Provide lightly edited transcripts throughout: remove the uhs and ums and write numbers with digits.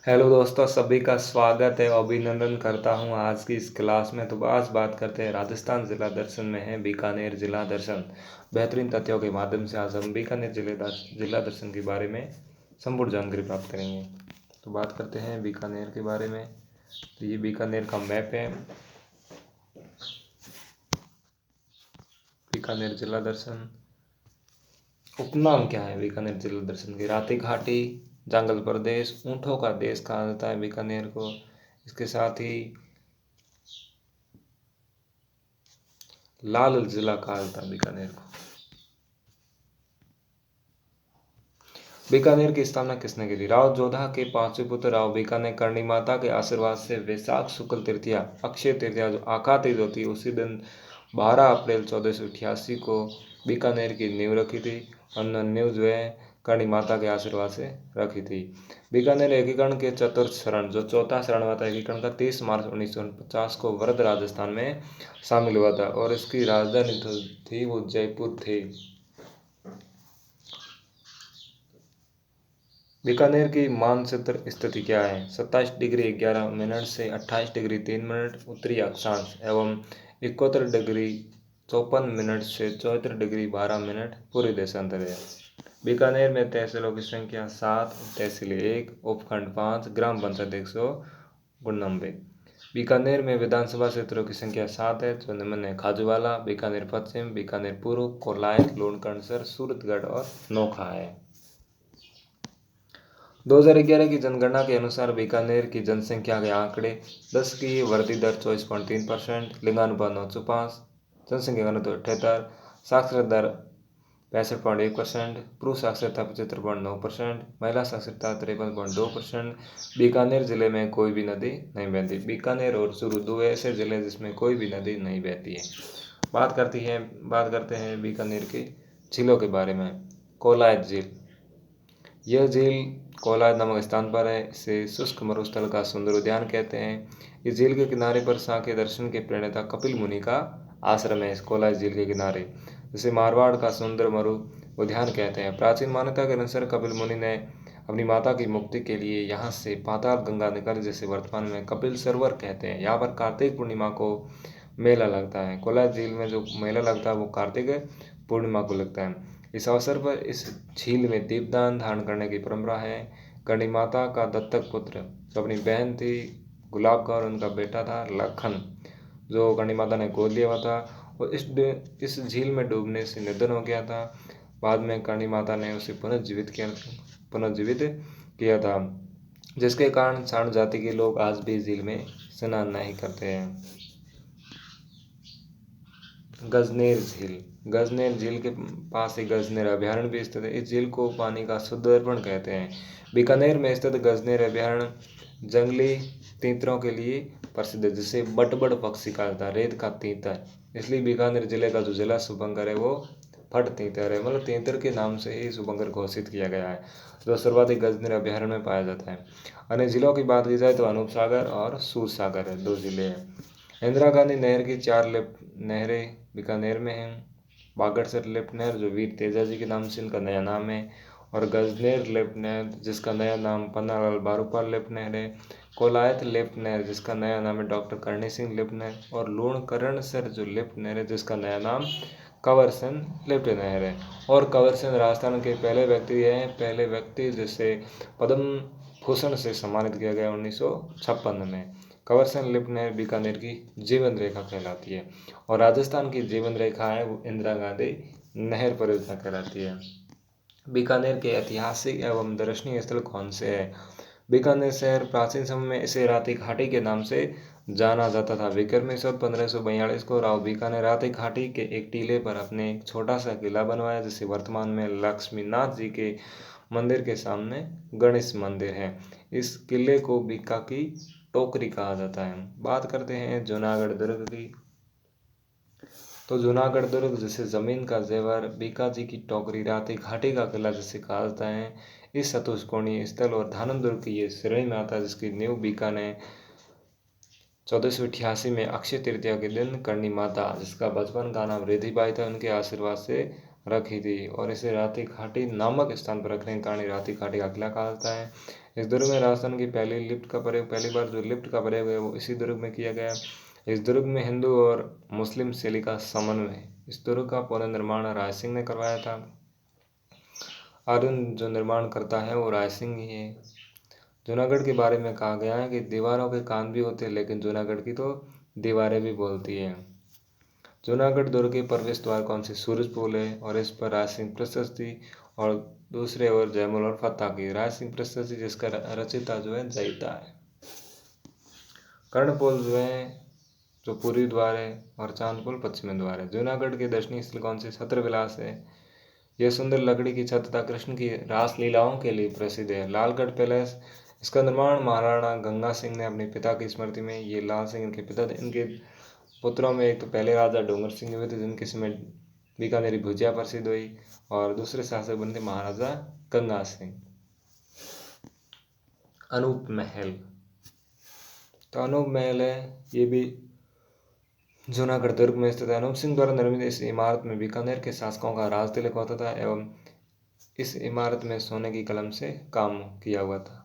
Hello दोस्तों, सभी का स्वागत है और अभिनंदन करता हूं आज की इस क्लास में। तो आज बात करते हैं राजस्थान जिला दर्शन में है बीकानेर जिला दर्शन। बेहतरीन तथ्यों के माध्यम से आज हम बीकानेर जिला दर्शन के बारे में संपूर्ण जानकारी प्राप्त करेंगे। तो बात करते हैं बीकानेर के बारे में। तो ये बीकानेर का मैप है। बीकानेर जिला दर्शन उपनाम क्या है बीकानेर जिला दर्शन के? राती घाटी, जंगल प्रदेश, ऊंटों का देश कहा जाता है बीकानेर को। इसके साथ ही लाल जिला कहा जाता है बीकानेर को। बीकानेर की स्थापना किसने की थी? राव जोधा के पांचवें पुत्र राव बीकानेर करणी माता के आशीर्वाद से वैशाख शुक्ल तृतीया अक्षय तृतीया जो आका तीज होती है उसी दिन 12 अप्रैल 1488 को बीकानेर की नींव रखी थी। और नींव जो है करणी माता के आशीर्वाद से रखी थी। बीकानेर एकीकरण के चतुर्थ चरण जो चौथा चरण हुआ था एकीकरण का 30 मार्च 1949 को वर्ध राजस्थान में शामिल हुआ था और इसकी राजधानी थी वो जयपुर थी। बीकानेर की मानचित्र स्थिति क्या है? 27 डिग्री 11 मिनट से 28 डिग्री 3 मिनट उत्तरी अक्षांश एवं 71 डिग्री 54 मिनट से 74 डिग्री 12 मिनट पूर्वी देशांतर है। बीकानेर में तहसीलों की संख्या 7, तहसील 1, उपखंड 5, ग्राम पंचायत 199। बीकानेर में विधानसभा क्षेत्रों की संख्या 7 है जो निम्न है: खाजूवाला, बीकानेर पश्चिम, बीकानेर पूर्व, कोलायत, लूणकरणसर, सूरतगढ़ और नोखा है। 2011 की जनगणना के अनुसार बीकानेर की जनसंख्या के आंकड़े 10 की वृद्धि दर 24.3%, लिंगानुपात 905, जनसंख्या घनत्व 78, साक्षरता दर 65.1%, पुरुष साक्षरता 75.9%, महिला साक्षरता 53.2%। बीकानेर जिले में कोई भी नदी नहीं बहती। बीकानेर और चूरू दो ऐसे जिले जिसमें कोई भी नदी नहीं बहती है। बात करते हैं बीकानेर की झीलों के बारे में। कोलायत झील, यह झील कोलायत नामक स्थान पर है। इसे शुष्क मरुस्थल का सुंदर उद्यान कहते हैं। इस झील के किनारे पर सांख्य दर्शन के प्रणेता कपिल मुनि का आश्रम है। इस कोलायत झील के किनारे जिसे मारवाड़ का सुंदर मरु उद्यान कहते हैं। प्राचीन मान्यता के अनुसार कपिल मुनि ने अपनी माता की मुक्ति के लिए यहाँ से पाताल गंगा निकाली जिसे वर्तमान में कपिल सरोवर कहते हैं। यहाँ पर कार्तिक पूर्णिमा को मेला लगता है। कोलायत झील में जो मेला लगता है वो कार्तिक पूर्णिमा को लगता है। इस अवसर पर इस झील में दीपदान धारण करने की परंपरा है। करणी माता का दत्तक पुत्र जो अपनी बहन थी गुलाब कौर, उनका बेटा था लखन जो करणी माता ने गोद लिया हुआ था और इस झील में डूबने से निधन हो गया था। बाद में करणी माता ने उसे पुनर्जीवित किया था जिसके कारण सारण जाति के लोग आज भी झील में स्नान नहीं करते हैं। गजनेर झील, गजनेर झील के पास ही गजनेर अभयारण्य भी स्थित है। इस झील को पानी का शुद्ध दर्पण कहते हैं। बीकानेर में स्थित गजनेर अभयारण्य जंगली तीतरों के लिए प्रसिद्ध है जिसे बटबड़ पक्षी कहा जाता है, रेत का तीतर। इसलिए बीकानेर जिले का जो जिला शुभंकर है वो फट तीतर है, मतलब तीतर के नाम से ही शुभंकर घोषित किया गया है जो सर्वाधिक गजनेर अभयारण्य में पाया जाता है। अन्य जिलों की बात की जाए तो अनूप सागर और सूर सागर है, 2 जिले हैं। इंदिरा गांधी नहर की 4 नहरें बीकानेर में हैं। बागड़सर लिफ्ट नहर जो वीर तेजाजी के नाम से इनका नया नाम है, और गजनेर लिफ्ट नहर जिसका नया नाम पन्नालाल बारूपाल लिफ्ट नहर है। कोलायत लिफ्ट नहर जिसका नया नाम है डॉक्टर करणी सिंह लिफ्ट नहर, और लूणकरणसर जो लिफ्ट नहर है जिसका नया नाम कंवरसेन लिफ्ट नहर है। और कंवरसेन राजस्थान के पहले व्यक्ति जिसे पद्म भूषण से सम्मानित किया गया 1956 में। कंवरसेन लिफ्ट नहर बीकानेर की जीवन रेखा कहलाती है और राजस्थान की जीवन रेखा है वो इंदिरा गांधी नहर परियोजना कहलाती है। बीकानेर के ऐतिहासिक एवं दर्शनीय स्थल कौन से हैं? बीकानेर शहर प्राचीन समय में इसे राती घाटी के नाम से जाना जाता था। विक्रमी संवत 1542 को राव बीकानेर राती घाटी के एक टीले पर अपने एक छोटा सा किला बनवाया जिसे वर्तमान में लक्ष्मीनाथ जी के मंदिर के सामने गणेश मंदिर है। इस किले को बीका की टोकरी कहा जाता है। बात करते हैं जूनागढ़ दुर्ग की। तो जूनागढ़ दुर्ग जिसे जमीन का जेवर, बीका जी की टोकरी, राती घाटी का किला जिसे कहा जाता है, इस चतुष्कोणीय स्थल और धानम दुर्ग की ये श्रेणी में आता है जिसकी नींव बीका ने 1488 में अक्षय तृतीया के दिन करणी माता जिसका बचपन का नाम रिधिबाई था उनके आशीर्वाद से रखी थी और इसे राती घाटी नामक स्थान पर रखने के कारण राती घाटी का किला कहा जाता है। इस दुर्ग में राजस्थान की पहली बार जो लिफ्ट का प्रयोग है वो इसी दुर्ग में किया गया। इस दुर्ग में हिंदू और मुस्लिम शैली का समन्वय है। इस दुर्ग का पुनर्निर्माण राय सिंह ने करवाया था। आधुनिक जो निर्माण करता है वो राय सिंह ही है। जूनागढ़ के बारे में कहा गया है कि दीवारों के कान भी होते हैं लेकिन जूनागढ़ की तो दीवारें भी बोलती है। जूनागढ़ दुर्ग के प्रवेश द्वार कौन सी सूरजपोल है और इस पर राय सिंह प्रशस्ति और दूसरे ओर जयमल और फतेह की। राय सिंह प्रशस्ति जिसका रचयिता जो है जयिता है। कर्णपोल जो है जो पूर्वी द्वार है और चांदपोल पश्चिमी द्वार है। जूनागढ़ के दर्शनीय स्थल कौन से। छत्र विलास है। यह सुंदर लकड़ी की छत तथा कृष्ण की रास लीलाओं के लिए प्रसिद्ध है। लालगढ़ पैलेस, इसका निर्माण महाराणा गंगा सिंह ने अपने पिता की स्मृति में, ये लाल सिंह इनके पिता थे। इनके पुत्रों में एक तो पहले राजा डोंगर सिंह हुए थे जिनके समय बीकानेरी भुजिया प्रसिद्ध हुई और दूसरे शासक बने थे महाराजा गंगा सिंह। अनूप महल, तो अनूप महल है ये भी जूनागढ़ दुर्ग में स्थित है। अनूप सिंह द्वारा निर्मित इस इमारत में बीकानेर के शासकों का राज तिलक होता था एवं इस इमारत में सोने की कलम से काम किया हुआ था।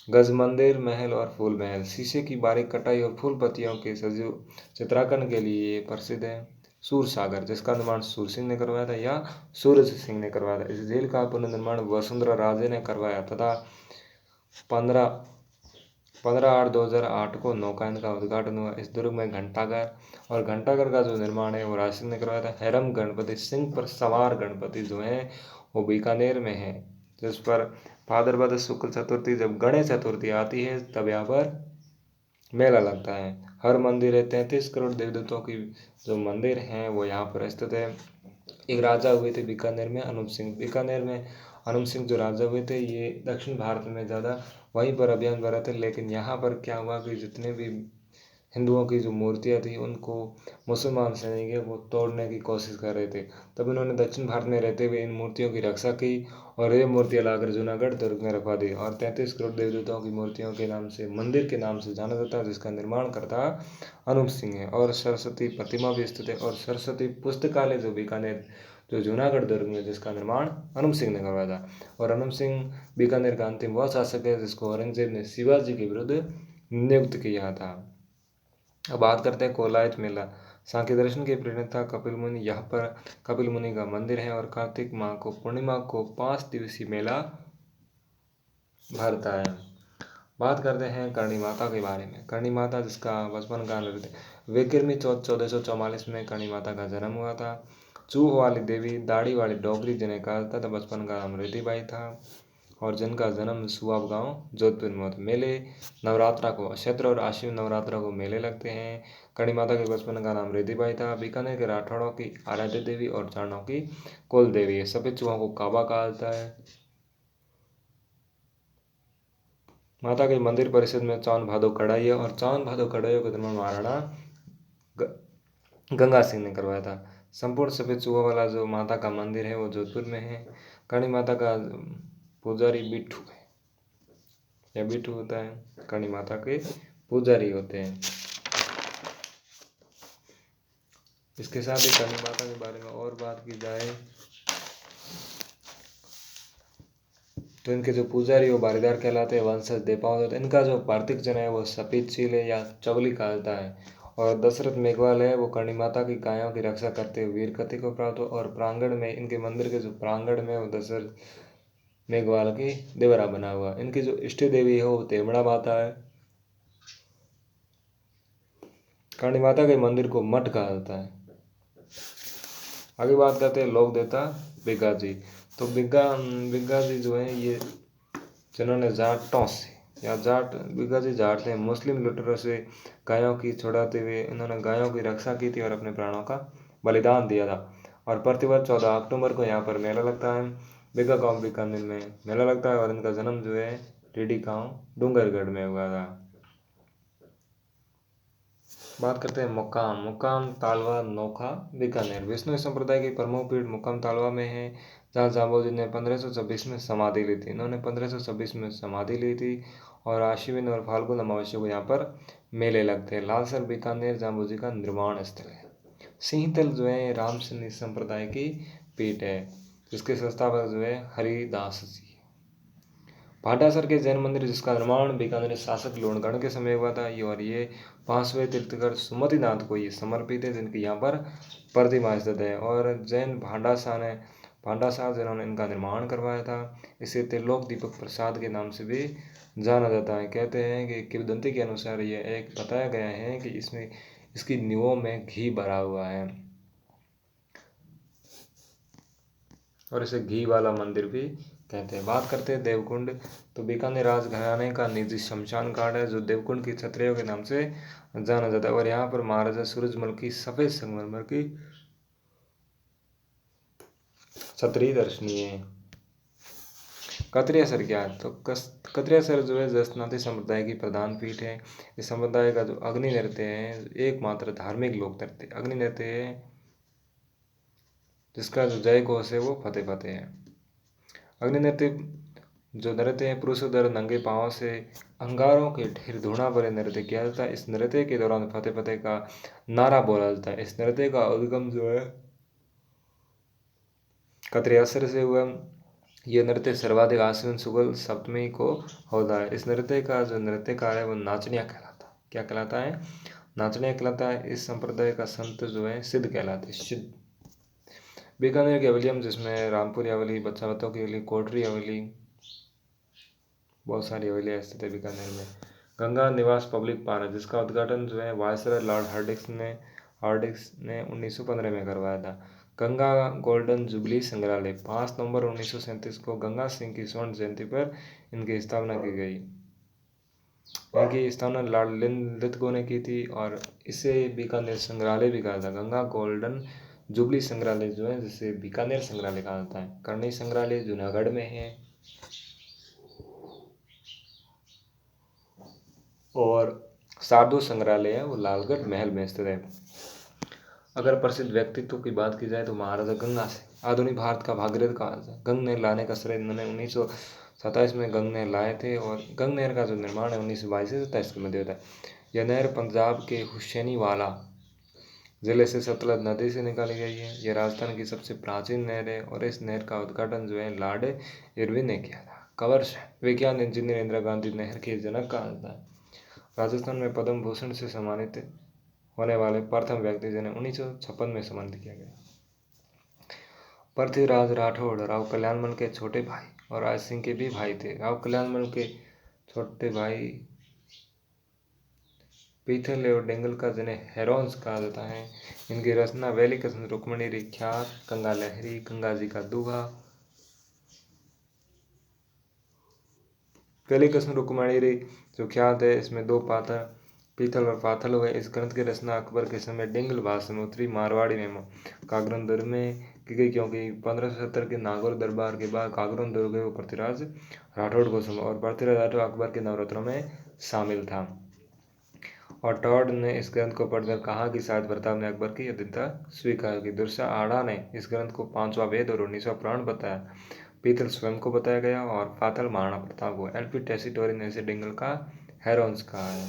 गज मंदिर, महल और फूल महल, शीशे की बारीक कटाई और फूल पत्तियों के सजीव चित्रांकन के लिए ये प्रसिद्ध है। सूर सागर, जिसका निर्माण सूर सिंह ने करवाया था या सूरज सिंह ने करवाया था। इस झील का पुनर्निर्माण वसुंधरा राजे ने करवाया तथा 15/8/2008 को नौकायन का उद्घाटन हुआ। इस दुर्ग में घंटाघर और घंटाघर का जो निर्माण है वो राज सिंह ने करवाया था। हैरम गणपति, सिंह पर सवार गणपति जो है वो बीकानेर में है, जिस पर भाद्रपद शुक्ल चतुर्थी जब गणेश चतुर्थी आती है तब यहाँ पर मेला लगता है। हर मंदिर है। 33 करोड़ देवदूतों की जो मंदिर हैं वो यहाँ पर स्थित है। एक राजा हुए थे बीकानेर में, अनूप सिंह। बीकानेर में अनूप सिंह जो राजा हुए थे ये दक्षिण भारत में ज़्यादा वहीं पर अभियान भरा थे, लेकिन यहाँ पर क्या हुआ कि जितने भी हिंदुओं की जो मूर्तियाँ थी उनको मुसलमान सैनिक है वो तोड़ने की कोशिश कर रहे थे। तब इन्होंने दक्षिण भारत में रहते हुए इन मूर्तियों की रक्षा की और ये मूर्तियाँ लाकर जूनागढ़ दुर्ग में रखवा दी और 33 करोड़ देवदूतों की मूर्तियों के नाम से मंदिर के नाम से जाना जाता है, जिसका निर्माण करता अनूप सिंह है। और सरस्वती प्रतिमा भी स्थित है और सरस्वती पुस्तकालय जो बीकानेर जो जूनागढ़ दुर्ग में जिसका निर्माण अनूप सिंह ने करवाया था। और अनूप सिंह बीकानेर का अंतिम वह शासक है जिसको औरंगजेब ने शिवाजी के विरुद्ध नियुक्त किया था। अब बात करते हैं कोलायत मेला। सांख्य दर्शन के प्रणेता कपिल मुनि, यहाँ पर कपिल मुनि का मंदिर है और कार्तिक माह को पूर्णिमा को 5 दिवसीय मेला भरता है। बात करते हैं करणी माता के बारे में। करणी माता जिसका बचपन का नृत्य विक्रमी चौथ 1444 में करणी माता का जन्म हुआ था। चूह वाली देवी, दाढ़ी वाली डोगरी जिन्हें कहा जाता था, बचपन का नाम रिद्धिबाई था और जिनका जन्म सुआब गांव जोधपुर में हुआ था। मेले नवरात्रा को, चैत्र और आश्विन नवरात्रा को मेले लगते हैं। करणी माता के बचपन का नाम रिद्धिबाई था। बीकानेर के राठौड़ों की आराध्य देवी और चारणों की कुल देवी है। सफेद चूहों को काबा कहा जाता है। माता के मंदिर परिसर में चांद भादो कढ़ाई है और चांद भादो कढ़ाइयों का निर्माण महाराणा गंगा सिंह ने करवाया था। संपूर्ण सफेद चूहों वाला जो माता का मंदिर है वो जोधपुर में है। करणी माता का पुजारी बिट्ठू है या बिट्ठू होता है। करणी माता के पुजारी होते हैं। इसके साथ ही करणी माता के बारे में और बात की जाए तो इनके जो पुजारी वो बारीदार कहलाते हैं, वंशज देपावत होते हैं। इनका जो पार्थिव जन है वो सफेद चील है या चवली कहा जाता है। और दशरथ मेघवाल है वो करणी माता की गायों की रक्षा करते हुए वीर गति को प्राप्त हो। और प्रांगण में इनके मंदिर के जो प्रांगण में वो दशरथ मेघवाल की देवरा बना हुआ। इनकी जो इष्ट देवी है वो तेमड़ा माता है। करणी माता के मंदिर को मठ कहा जाता है। आगे बात करते हैं लोक देवता बिग्गा जी। तो बिग्गा जी जो है ये जिन्होंने जाटों से या बिग्गा जी जाट थे, मुस्लिम लुटेरों से गायों की छुड़ाते हुए इन्होंने गायों की रक्षा की थी और अपने प्राणों का बलिदान दिया था। और प्रतिवर्ष 14 अक्टूबर को यहाँ पर मेला लगता है। बिग्गा गांव बीकानेर में मेला लगता है और इनका जन्म जो है टीडी गांव डूंगरगढ़ में हुआ था। बात करते हैं मुक्काम तालवा नोखा बीकानेर। विष्णु संप्रदाय की प्रमुख पीठ मुक्काम तालवा में है, जहाँ जाम्बोजी ने 1526 में समाधि ली थी। इन्होंने 1526 में समाधि ली थी और आश्विन और फाल्गुन अमावस्या को यहाँ पर मेले लगते हैं। लालसर बीकानेर जाम्बोजी का निर्माण स्थल है। सिंहतल जो है रामसिंह संप्रदाय की पीठ है, जिसके संस्थापक जो है हरिदास जी। भाटासर के जैन मंदिर, जिसका निर्माण बीकानेर शासक लोणगढ़ के समय हुआ था, ये 5वें तीर्थंकर सुमतिनाथ को ये समर्पित है, जिनकी यहाँ पर प्रतिमा स्थित है। और जैन भांडासार जिन्होंने इनका निर्माण करवाया था, इसे त्रिलोक दीपक प्रसाद के नाम से भी जाना जाता है। कहते हैं कि किंवदंती के अनुसार ये एक बताया गया है कि इसमें इसकी नींवों में घी भरा हुआ है और इसे घी वाला मंदिर भी कहते हैं। बात करते हैं देवकुंड, तो बीकानेर राजघराने का निजी शमशान घाट है, जो देवकुंड की छत्रियों के नाम से जाना जाता है। और यहाँ पर महाराजा सूरजमल की सफेद संगमरमर की छतरी दर्शनीय है। कतरियासर क्या है, तो कतरियासर जो है जसनाती संप्रदाय की प्रधान पीठ है। इस संप्रदाय का जो अग्नि नृत्य है, एकमात्र धार्मिक लोक नृत्य अग्नि नृत्य है, जिसका जो जय घोष है वो फतेह फतेह है। अग्नि नृत्य जो नृत्य है, पुरुषों द्वारा नंगे पांव से अंगारों के ढेर धूणा भरे नृत्य किया जाता है। इस नृत्य के दौरान फतेह फतेह का नारा बोला जाता है। इस नृत्य का उद्गम जो है कतरियासर से हुआ। यह नृत्य सर्वाधिक आश्विन शुक्ल सप्तमी को होता है। इस नृत्य का जो नृत्यकार है वो नाचनिया कहलाता है। क्या कहलाता है? नाचनिया कहलाता है। इस संप्रदाय का संत जो है सिद्ध कहलाते हैं, सिद्ध। बीकानेर की हवेलियाँ, जिसमें रामपुरी हवेली, बच्चावतों की हवेली, कोटरी हवेली, बहुत सारी हवेलियाँ स्थित है बीकानेर में। गंगा निवास पब्लिक पार्क है, जिसका उद्घाटन जो है वायसराय लॉर्ड हार्डिंग्स ने 1915 में करवाया था। गंगा गोल्डन जुबली संग्रहालय, 5 नवंबर 1937 को गंगा सिंह की स्वर्ण जयंती पर इनकी स्थापना की गई। इनकी स्थापना लॉर्ड लिथगो ने की थी और इसे बीकानेर संग्रहालय भी कहा था। गंगा गोल्डन जुबली संग्रहालय जो है, जिसे बीकानेर संग्रहालय कहा जाता है। करणी संग्रहालय जूनागढ़ में है और शारदो संग्रहालय है वो लालगढ़ महल में स्थित है। अगर प्रसिद्ध व्यक्तित्व की बात की जाए तो महाराजा गंगा सिंह आधुनिक भारत का भागीरथ कहा जाता है। गंगनहर लाने का श्रेय इन्होंने 1927 में गंगनहर लाए थे और गंगनहर का जो निर्माण है 1922 से 27 के मध्य होता है। यह नहर पंजाब के हुसैनीवाला जिले से सतलज नदी से निकाली गई है। यह राजस्थान की सबसे प्राचीन नहर है और इस नहर का उद्घाटन जो है लॉर्ड इरविन ने किया था। कवर्ष विज्ञान इंजीनियर इंदिरा गांधी नहर के जनक कहा जाता है। राजस्थान में पद्म भूषण से सम्मानित होने वाले प्रथम व्यक्ति, जिन्हें 1956 में सम्मानित किया गया। पृथ्वीराज राठौड़ राव कल्याणमल के छोटे भाई और राज सिंह के भी भाई थे। राव कल्याणमल के छोटे भाई पीथल और डेंगल का, जिन्हें हेरोन्स कहा जाता है। इनकी रचना वैली कृष्ण रुक्मणी ख्यात, गंगा लहरी, गंगा जी का दूहा, वैली कृष्ण रुक्मणी जो ख्यात है, इसमें 2 पात्र पीतल और पाथल हुए। इस ग्रंथ की रचना अकबर के समय डिंगल भाषा में उत्तरी मारवाड़ी में कागरन दुर्ग में की गई, क्योंकि 1570 के नागौर दरबार के बाद कागरन दुर्ग वो पृथ्वीराज राठौड़ को संभाला और पृथ्वीराज राठौड़ अकबर के नवरत्नों में शामिल था। और टॉड ने इस ग्रंथ को पढ़कर कहा कि शायद प्रताप ने अकबर की अधीनता स्वीकार की। दुर्सा आड़ा ने इस ग्रंथ को 5वां वेद और 19वां पुराण बताया। पीतल स्वयं को बताया गया और पाथल महाराणा प्रताप को। एलपी टेसिटोरी ने इसे डिंगल का हेरोन्स कहा है।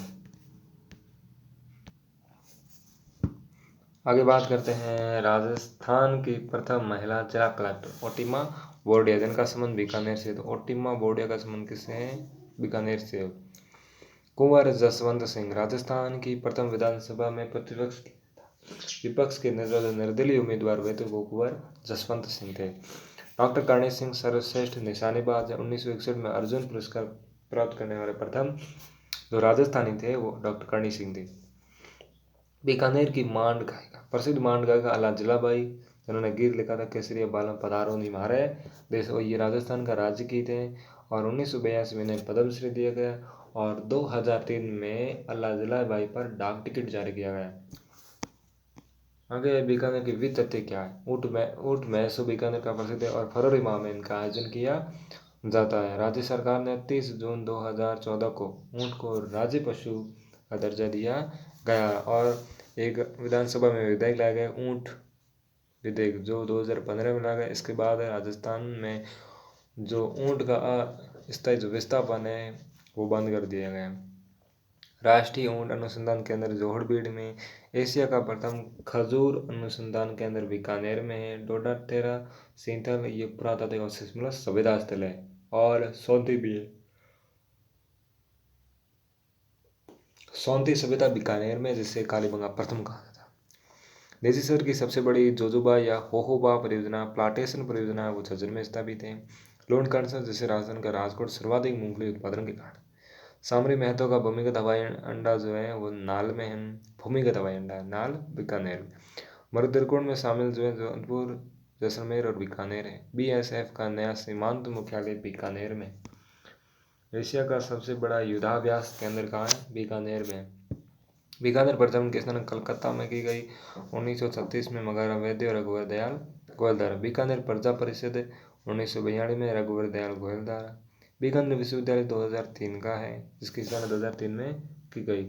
आगे बात करते हैं राजस्थान की प्रथम महिला जिला कलेक्टर ओटिमा बोर्डिया, जिनका संबंध बीकानेर से। तो ओटिमा बोर्डिया का संबंध किससे है? बीकानेर से। कुंवर जसवंत सिंह राजस्थान की प्रथम विधानसभा में विपक्ष के नेता जो निर्दलीय उम्मीदवार हुए थे वो कुंवर जसवंत सिंह थे। डॉक्टर करणी सिंह सर्वश्रेष्ठ निशानेबाज है। 1961 में अर्जुन पुरस्कार प्राप्त करने वाले प्रथम जो राजस्थानी थे वो डॉक्टर करणी सिंह थे। बीकानेर की मांड गायिका, प्रसिद्ध मांड गायिका अला जिलाबाई, जिन्होंने गीत लिखा था केसरिया बालम पधारो निमारे देश, ये राजस्थान का राज्य गीत है और 1982 में इन्हें पद्मश्री दिया गया और 2003 में अला जिलाबाई पर डाक टिकट जारी किया गया। आगे बीकानेर की वित्त तथ्य क्या है? ऊँट महोत्सव बीकानेर का प्रसिद्ध है और फरवरी माह में इनका आयोजन किया जाता है। राज्य सरकार ने 30 जून 2014 को ऊँट को राज्य पशु का दर्जा दिया गया और एक विधानसभा में विधेयक लाया गया, ऊँट विधेयक, जो 2015 में लाया गया। इसके बाद राजस्थान में जो ऊँट का स्थायी जो विस्थापन है वो बंद कर दिया गया। राष्ट्रीय ऊंट अनुसंधान केंद्र जोहड़बीड़ में। एशिया का प्रथम खजूर अनुसंधान केंद्र बीकानेर में है। डोडातेरा सींथल ये पुरातात्विक अवशेष मतलब संवेदा स्थल है। और सौंती भी है। सौंती सभ्यता बीकानेर में, जिसे कालीबंगा प्रथम कहा जाता है। देसीसर की सबसे बड़ी जोजोबा या होहोबा परियोजना प्लांटेशन परियोजना वो झज्जर में स्थापित है। लोणकांसा जिसे राजस्थान का राजकोट सर्वाधिक मूंगफली उत्पादन के कारण। सामरी महतो का भूमिगत हवाई अड्डा जो है वो नाल में है। भूमिगत हवाई अड्डा नाल बीकानेर में। मरुदरकोट में शामिल जो है जोधपुर जैसलमेर और बीकानेर है। BSF का नया सीमांत मुख्यालय बीकानेर में। एशिया का सबसे बड़ा युद्धाभ्यास केंद्र कहाँ है? बीकानेर में। बीकानेर प्रथम की स्थापना कलकत्ता में की गई 1936 में मगहरा वैद्य और रघुवर दयाल गोयल द्वारा। बीकानेर प्रजा परिषद 1942 में रघुवर दयाल गोयल द्वारा। बीकानेर विश्वविद्यालय 2003 का है, जिसकी स्थापना 2003 में की गई।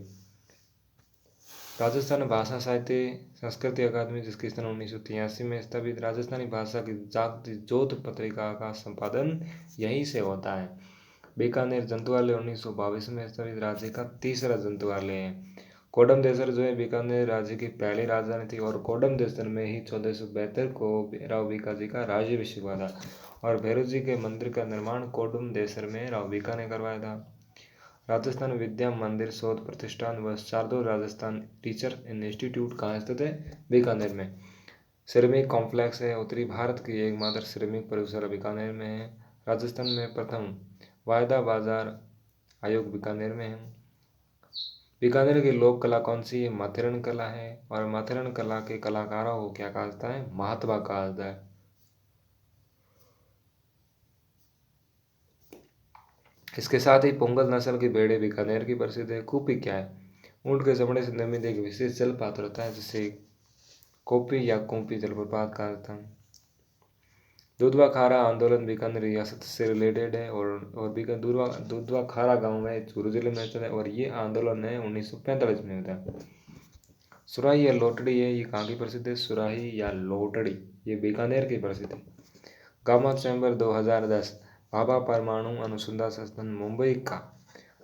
राजस्थान भाषा साहित्य संस्कृति अकादमी, जिसकी स्थापना 1983 में स्थापित। राजस्थानी भाषा की जागती जोत पत्रिका का संपादन यहीं से होता है। बीकानेर जंतुआलय 1922 में स्थापित राज्य का तीसरा जंतुआलय है। कोडम देसर जो है बीकानेर राज्य की पहली राजधानी थी और कोडम देसर में ही 1472 को राव बीकाजी का राज्याभिषेक हुआ था और भैरव जी के मंदिर का निर्माण कोडम देसर में राव बीका ने करवाया था। राजस्थान विद्या मंदिर शोध प्रतिष्ठान व शारदोल राजस्थान टीचर इंस्टीट्यूट कहाँ स्थित है? बीकानेर में। सिरेमिक कॉम्प्लेक्स है उत्तरी भारत की एकमात्र सिरेमिक प्रयोगशाला बीकानेर में है। राजस्थान में प्रथम वायदा बाजार आयोग बीकानेर में है। बीकानेर की लोक कला कौन सी है? माथेरन कला है। और माथेरन कला के कलाकारों को क्या कहा जाता है? महात्मा कहा जाता है। इसके साथ ही पोंगल नस्ल की भेड़ें बीकानेर की प्रसिद्ध है। कूपी क्या है? ऊंट के चमड़े से निर्मित एक विशेष जलपात्र होता है, जिसे कोपी या कुंपी जलप्रपात कहा जाता है। दूधवा खारा आंदोलन बीकानेर रियासत से रिलेटेड है और दूधवा खारा गांव है चूरू जिले में स्थित है और ये आंदोलन है 1945 में होता है। सुराही या लोटड़ी है, ये कहाँ की प्रसिद्ध है? सुराही या लोटड़ी ये बीकानेर की प्रसिद्ध है। गामा चैम्बर 2010 भाभा परमाणु अनुसंधान संस्थान मुंबई का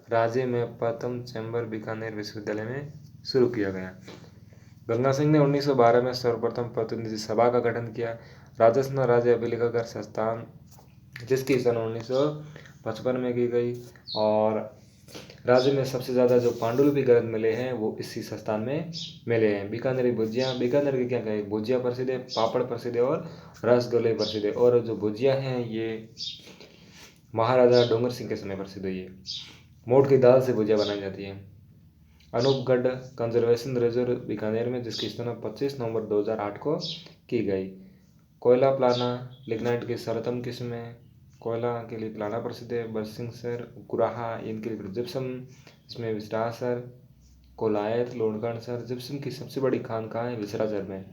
राज्य में प्रथम चैम्बर बीकानेर विश्वविद्यालय में शुरू किया गया। गंगा सिंह ने 1912 में सर्वप्रथम प्रतिनिधि सभा का गठन किया। राजस्थान राज्य अभिलेखागार संस्थान, जिसकी सन 1955 में की गई और राज्य में सबसे ज़्यादा जो पांडुलिपि ग्रंथ मिले हैं वो इसी संस्थान में मिले हैं। बीकानेरी भुजिया, बीकानेर के क्या कहें, भुजिया प्रसिद्ध है, पापड़ प्रसिद्ध है और रसगुल्ले प्रसिद्ध है। और जो भुजिया हैं ये महाराजा डोंगर सिंह के समय प्रसिद्ध हुई है। मोठ की दाल से भुजिया बनाई जाती है। अनूपगढ़ कंजर्वेशन रिजर्व बीकानेर में, जिसकी स्थापना 25 नवंबर 2008 को की गई। कोयला प्लाना लिग्नाइट की सर्वोत्तम किस्म है। कोयला के लिए प्लाना प्रसिद्ध है। बरसिंगसर कुराहा इनके लिए जिप्सम, इसमें विसरासर कोलायत लोणकांसर। जिप्सम की सबसे बड़ी खान कहाँ है? विसरासर में।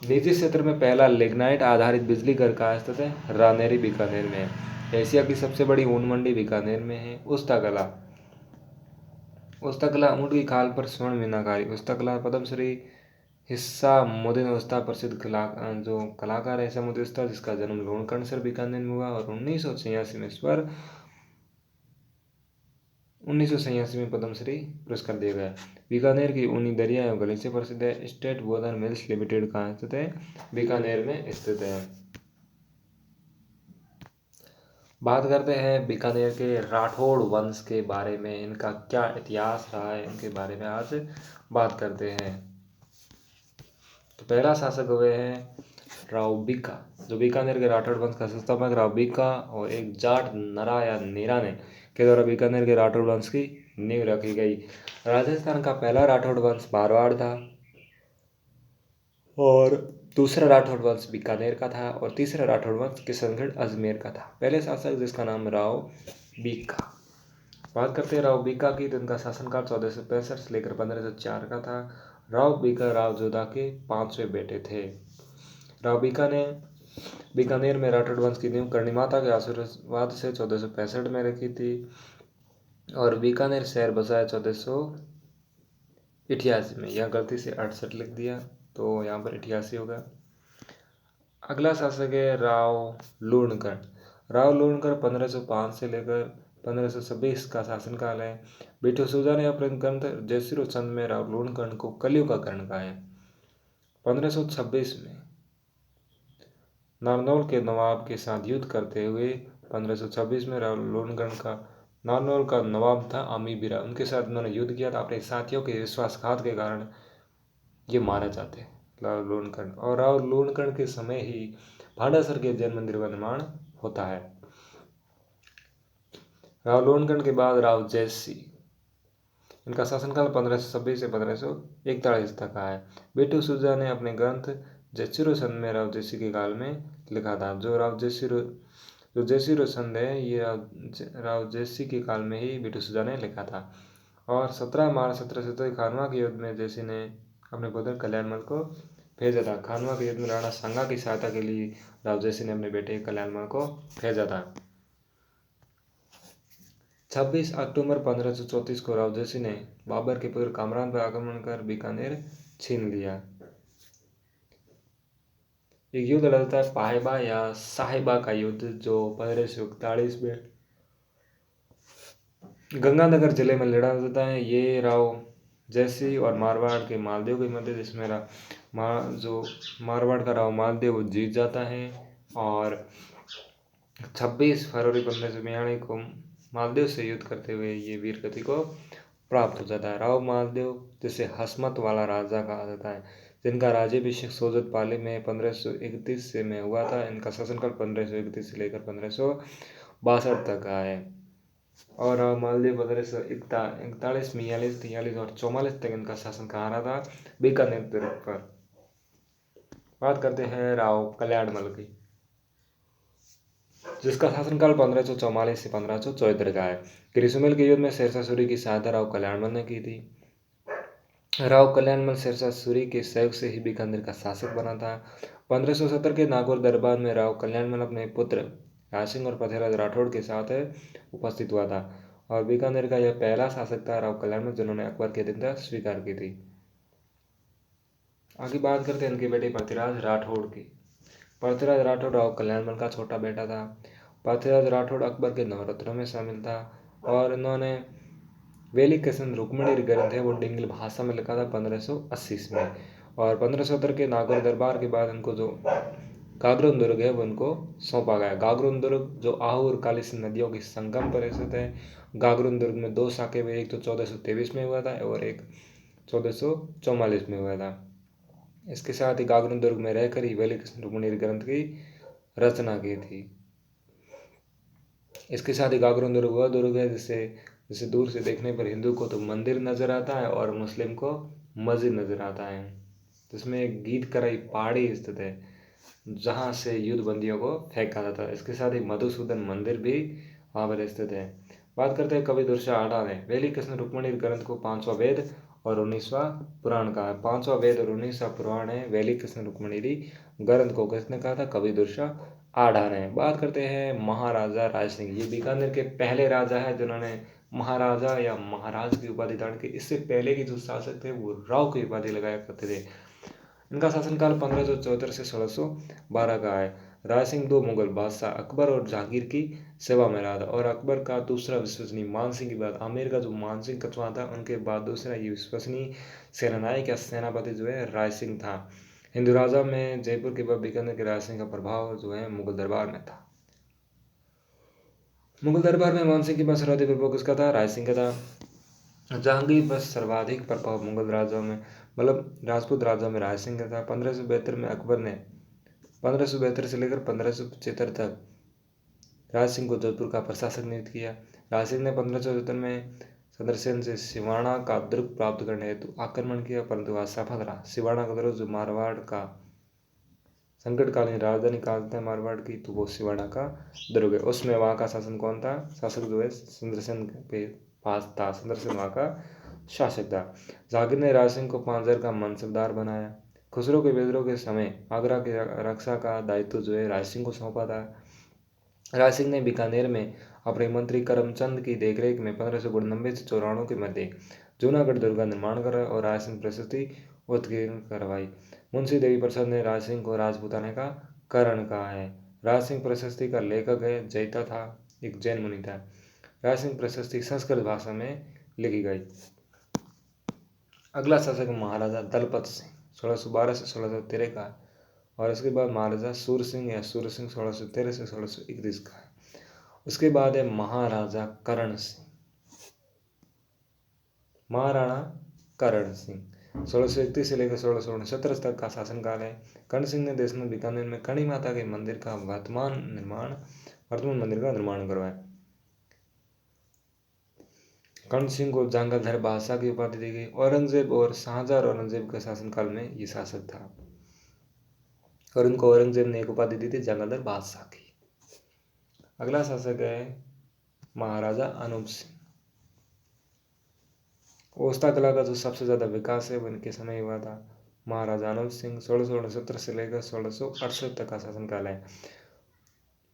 निजी क्षेत्र में पहला लिग्नाइट आधारित बिजली घर कहाँ स्थित है? रानेरी बीकानेर में है। एशिया की सबसे बड़ी ऊन मंडी बीकानेर में है। उस्ताकला ऊँट की खाल पर स्वर्ण मीनाकारी। उस्ताकला पद्मश्री हिस्सा मोदिन उस्ता प्रसिद्ध जो कलाकार है मोदी उस्ता, जिसका जन्म लोणकांसर बीकानेर में हुआ और 1986 में पद्मश्री पुरस्कार दिया गया। बीकानेर की ऊनी दरिया एवं गलीचे प्रसिद्ध है। स्टेट वोदर मिल्स लिमिटेड कहाँ स्थित है? बीकानेर में स्थित है। बात करते हैं बीकानेर के राठौड़ वंश के बारे में, इनका क्या इतिहास रहा है इनके बारे में आज बात करते हैं। तो पहला शासक हुए हैं राव बीका, जो बीकानेर के राठौड़ वंश का संस्थापक राव बीका और एक जाट नरा या नीरा ने के द्वारा बीकानेर के राठौड़ वंश की नींव रखी गई। राजस्थान का पहला राठौड़ वंश मारवाड़ था और दूसरा राठौड़ वंश बीकानेर का था और तीसरा राठौड़ वंश किशनगढ़ अजमेर का था। पहले शासक जिसका नाम राव बीका। बात करते हैं राव बीका की, तो इनका शासनकाल 1465 से लेकर 1504 का था। राव बीका राव जोधा के 5वें बेटे थे। राव बीका ने बीकानेर में राठौड़ वंश की नींव कर्णिमाता के आशीर्वाद से 1465 में रखी थी और बीकानेर शहर बसाया 1488 में। यह गलती से 68 लिख दिया तो यहाँ पर 88 होगा। अगला शासक है राव लूणकर। राव लूणकर 1505 से लेकर 1526 का शासनकाल है। बिट्टू सूजा ने अपने ग्रंथ जयसिरो चंद में राव लूणकरण को कलयुग का कर्ण कहा है। 1526 में नारनौल के नवाब के साथ युद्ध करते हुए 1526 में राव लूणकरण का नारनौल का नवाब था अमी बिरा, उनके साथ उन्होंने युद्ध किया था। अपने साथियों के विश्वासघात के कारण ये मारे जाते हैं राव लूणकरण। और राव लूणकरण के समय ही भांडासर के जैन मंदिर का निर्माण होता है। राव लूणकरण के बाद राव जयसी, इनका शासनकाल 1526 से 1541 तक का है। बिट्टू सूजा ने अपने ग्रंथ जयसिरो छंद में राव जयसी के काल में लिखा था। जो जयसिरो छंद है ये राव जयसी के काल में ही बिट्टू सूजा ने लिखा था। और 17 मार्च 1770 खानवा के युद्ध में जयसी ने अपने पुत्र कल्याणमल को भेजा था। खानवा के युद्ध में राणा सांगा की सहायता के लिए राव जयसी ने अपने बेटे कल्याणमल को भेजा था। 26 अक्टूबर 1534 को राव जयसी ने बाबर के पुत्र कामरान पर आक्रमण कर बीकानेर छीन लिया। एक युद्ध लड़ता है पाहेबा या साहेबा का युद्ध, जो 1541 में गंगानगर जिले में लड़ा जाता है। ये राव जयसी और मारवाड़ के मालदेव के मध्य, जिसमें जो मारवाड़ का राव मालदेव जीत जाता है। और 26 फरवरी 1542 को मालदेव से युद्ध करते हुए ये वीर गति को प्राप्त हो जाता है। राव मालदेव जिसे हसमत वाला राजा कहा जाता है, जिनका राज्याभिषेक सोजत पाली में 1531 से में हुआ था। इनका शासनकाल 1531 से लेकर 1562 तक का है। और राव मालदेव 1541, 42, 43 और 44 तक इनका शासन कहा रहा था बीकानेर दुर्ग पर। बात करते हैं राव कल्याणमल की, जिसका शासनकाल 1544 से 1574 का है। किरीसुमेल के युद्ध में शेरशाह सूरी की सहायता राव कल्याणमल ने की थी। राव कल्याणमल शेरशाह सूरी के सहयोग से ही बीकानेर का शासक बना था। 1570 के नागौर दरबार में राव कल्याणमल अपने पुत्र रायसिंह और पृथ्वीराज राठौड़ के साथ उपस्थित हुआ था। और बीकानेर का यह पहला शासक था राव कल्याणमल जिन्होंने अकबर की अधीनता स्वीकार की थी। आगे बात करते हैं इनके बेटे पृथ्वीराज राठौड़ की। पृथ्वीराज राठौड़ राव कल्याणमल का छोटा बेटा था। पृथ्वीराज राठौड़ अकबर के नवरत्नों में शामिल था और इन्होंने वेली कृष्ण रुक्मिणी ग्रंथ है वो डिंगल भाषा में लिखा था 1580 में। और 1570 के नागौर दरबार के बाद इनको जो गागरुन दुर्ग है वो इनको सौंपा गया। गागरुन दुर्ग जो आहू और कालीसिंध नदियों के संगम पर स्थित है। गागरुन दुर्ग में 2 शाखे हुए, एक तो 1423 में हुआ था और एक 1444 में हुआ था। इसके साथ ही गागरुन दुर्ग में रहकर ही वेली कृष्ण रुक्मिणी ग्रंथ की रचना की थी। इसके साथ ही गागरुन दुर्ग वह दुर्ग है जिसे दूर से देखने पर हिंदू को तो मंदिर नजर आता है और मुस्लिम को मस्जिद नजर आता है, जिसमें एक गीत कराई पहाड़ी स्थित है जहाँ से युद्ध बंदियों को फेंका जाता है। इसके साथ ही मधुसूदन मंदिर भी वहाँ पर स्थित है। बात करते हैं कवि दुर्सा आडा ने वेली कृष्ण रुक्मिणी ग्रंथ को 5वां वेद और 19वां पुराण कहा है। 5वां वेद और 19वां पुराण है वेली कृष्ण रुक्मिणी ग्रंथ को किसने कहा था? कवि दुर्सा आडा ने। बात करते हैं महाराजा राय सिंह। ये बीकानेर के पहले राजा है जिन्होंने महाराजा या महाराज की उपाधि धारण की। इससे पहले के जो शासक थे वो राव की उपाधि लगाया करते थे। इनका शासनकाल 1574 से 1612 का है। राय सिंह 2 मुगल बादशाह अकबर और जहांगीर की सेवा में रहा था और अकबर का दूसरा विश्वसनीय मान सिंह के बाद आमेर का जो मान सिंह कछवाहा था उनके बाद दूसरा ये विश्वसनीय सेनानायक या सेनापति जो है राय सिंह था। हिंदू राजा में जयपुर के बाद बीकानेर के राय सिंह का प्रभाव जो है मुगल दरबार में था। मुगल दरबार में मान सिंह के पास सर्वाधिक प्रभाव किसका था? राय सिंह का था। जहांगीर पर सर्वाधिक प्रभाव मुगल राजाओं में मतलब राजपूत राजाओं में राय सिंह का था। 1572 में अकबर ने 1572 से लेकर 1575 तक राय सिंह को जोधपुर का प्रशासक नियुक्त किया। राय सिंह ने 1574 में चंद्रसेन से सिवाना का दुर्ग प्राप्त करने हेतु आक्रमण किया, परंतु वह सफल रहा। सिवाना का दुर्ग जो मारवाड़ का संकटकालीन राजधानी कहा मारवाड़ की, तो वो सिवाना का दुर्ग है। उसमें वहाँ का शासन कौन था? शासक जो है चंद्रसेन के पास था। चंद्रसेन वहाँ का शासक था। जहांगीर ने राय सिंह को 5000 का मनसबदार बनाया। खुसरो के विद्रोह के समय आगरा की रक्षा का दायित्व जो है राय सिंह को सौंपा था। राय सिंह ने बीकानेर में अपने मंत्री करमचंद की देखरेख में 1599 से 94 के मध्य जूनागढ़ दुर्ग का निर्माण करा और राय सिंह प्रशस्ति उत्कीर्ण करवाई। मुंशी देवी प्रसाद ने राय सिंह को राजपूताना का करण कहा है। राय सिंह प्रशस्ति का लेखक है जैता था, एक जैन मुनि था। रायसिंह प्रशस्ति संस्कृत भाषा में लिखी गई। अगला शासक महाराजा दलपत सिंह 1612 से 1613 का, और इसके बाद महाराजा सूर सिंह या सूर सिंह 1613 से 1631 का है। उसके बाद है महाराजा करण सिंह, महाराणा करण सिंह 1631 से लेकर 1669 तक का शासनकाल है। करण सिंह ने देश में बीकानेर में कणी माता के मंदिर का वर्तमान मंदिर का निर्माण करवाया। कर्ण सिंह को जंगाधर बादशाह की उपाधि दी गई। औरंगजेब और शाहजहां औरंगजेब के शासनकाल में ये शासक था, और उनको औरंगजेब ने एक उपाधि दी थी जंगाधर बादशाह की। अगला शासक है महाराजा अनूप सिंह। ओस्ता कला का जो सबसे ज्यादा विकास है वो इनके समय हुआ था। महाराजा अनूप सिंह 1669 से लेकर 1668 तक का शासनकाल है।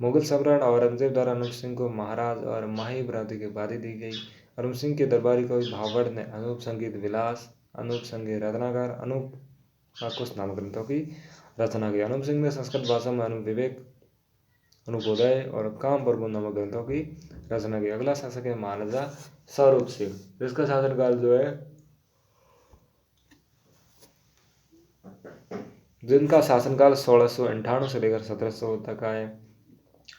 मुगल सम्राट औरंगजेब द्वारा अनूप सिंह को महाराज और माही उपाधि की उपाधि दी गई। अनूप सिंह के दरबारी कवि भावड़ ने अनूप संगीत विलास, अनूप संगीत रत्नाकर, अनूप का कुछ नाम ग्रंथों की रचना की। अनूप सिंह ने संस्कृत भाषा में अनूप विवेक, अनूपोदय और काम प्रबोध नामक ग्रंथों की रचना की। अगला शासक है महाराजा स्वरूप सिंह, जिसका शासनकाल जो है, जिनका शासनकाल 1698 से लेकर 1700 तक का है।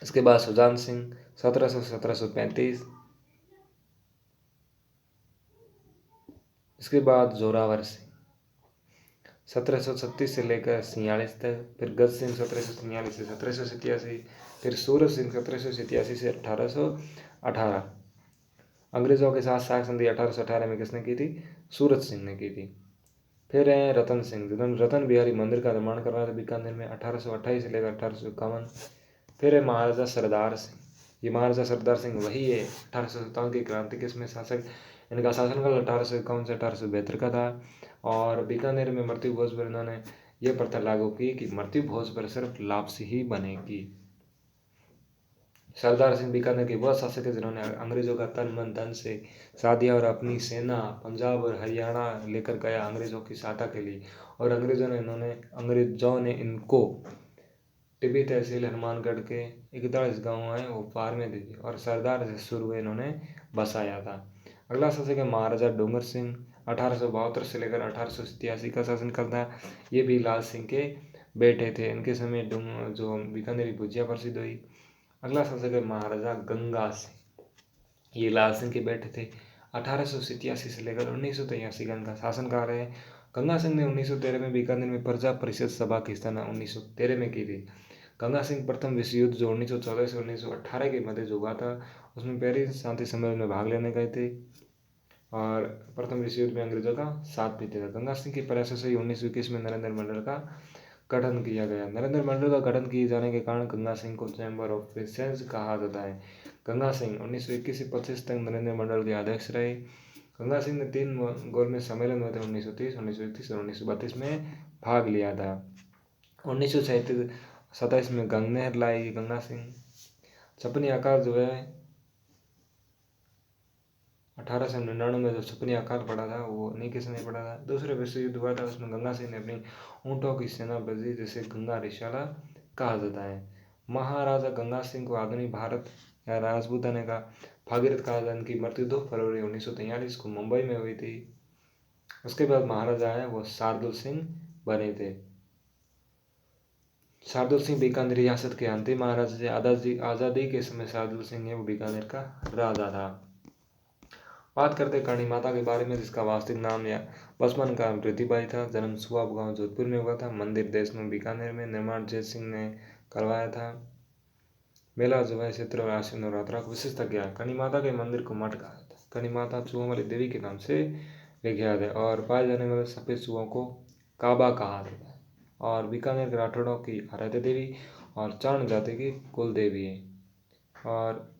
इसके बाद सुजान सिंह 1700 से 1735। इसके बाद जोरावर सिंह 1736 से लेकर 46 तक। फिर गज सिंह 1746 से 1787। फिर सूरज सिंह 1787 से 1818। अंग्रेजों के साथ साख संधि 1818 में किसने की थी? सूरज सिंह ने की थी। फिर है रतन सिंह, जिन्होंने रतन बिहारी मंदिर का निर्माण करवाया था बीकानेर में 1828 से लेकर 1851। फिर है महाराजा सरदार सिंह। ये महाराजा सरदार सिंह वही है 1857 की क्रांति के इसमें शासक। इनका शासनकाल 1851 से 1872 का था। और बीकानेर में मृत्यु भोज पर इन्होंने यह प्रथा लागू की कि मृत्यु भोज पर सिर्फ लापसी ही बनेगी। सरदार सिंह बीकानेर के वह शासक है जिन्होंने अंग्रेजों का तन मन धन से साधिया और अपनी सेना पंजाब और हरियाणा लेकर गया अंग्रेजों की सहायता के लिए। और अंग्रेजों ने इनको टिब्बी तहसील हनुमानगढ़ के 41 गांव हैं वो पार में दे दिए, और सरदार से शुरू में इन्होंने बसाया था। अगला शासक है महाराजा डोंगर सिंह 1872 से लेकर 1887 का शासन करता है। ये भी लाल सिंह के बेटे थे। इनके समय जो बीकानेरी भुजिया प्रसिद्ध हुई। अगला शासक है महाराजा गंगा सिंह, ये लाल सिंह के बेटे थे। 1887 से लेकर 1983 का इनका शासनकाल है। गंगा सिंह ने 1913 में बीकानेर में प्रजा परिषद सभा की स्थापना 1913 में की थी। गंगा सिंह प्रथम विश्व युद्ध जो 1914 से 1918 के मध्य जो हुआ था उसमें पेरिस शांति सम्मेलन में भाग लेने गए थे, और प्रथम विश्व युद्ध में अंग्रेजों का साथ भी था। गंगा सिंह के प्रयासों से 1921 में नरेंद्र मंडल का गठन किया गया। नरेंद्र मंडल का गठन किए जाने के कारण गंगा सिंह को चैम्बर ऑफ प्रिंसेस कहा जाता है। गंगा सिंह 1921 से 25 तक नरेंद्र मंडल के अध्यक्ष रहे। गंगा सिंह ने 3 गोलमेज सम्मेलन हुए थे 1930, 1931 और 1932 में भाग लिया था। 1927 में गंगनहर लाई गंगा सिंह। छपनी आकार जो है 1899 में जो छपनी आकार पड़ा था वो नहीं किसी ने पड़ा था। दूसरे विश्व युद्ध हुआ था उसमें गंगा सिंह ने अपनी ऊँटों की सेना भेजी जिसे गंगा रिसाला कहा जाता है। महाराजा गंगा सिंह को आधुनिक भारत या राजपूताना का भागीरथ कहा जाता है। इनकी मृत्यु 2 फरवरी 1943 को मुंबई में हुई थी। उसके बाद महाराजा है वो शार्दुल सिंह बने थे। शार्दुल सिंह बीकानेर रियासत के अंतिम महाराजा थे। आज़ादी के समय शार्दुल सिंह है वो बीकानेर का राजा था। बात करते करणी माता के बारे में, जिसका वास्तविक नाम या बचपन का पृथ्वीबाई था। जन्म सुआब गांव जोधपुर में हुआ था। मंदिर देशमुख बीकानेर में निर्माण जय सिंह ने करवाया था। मेला जो है चित्र और आश्विन नवरात्रा को विशेषता क्या है? करणी माता के मंदिर को मठ कहा जाता है। करणी माता चूहों वाली देवी के नाम से विख्यात है, और पाए जाने वाले सफेद चूहों को काबा कहा जाता है। और बीकानेर के राठौड़ों की आराध्य देवी और चारण जाति की कुल देवी है, और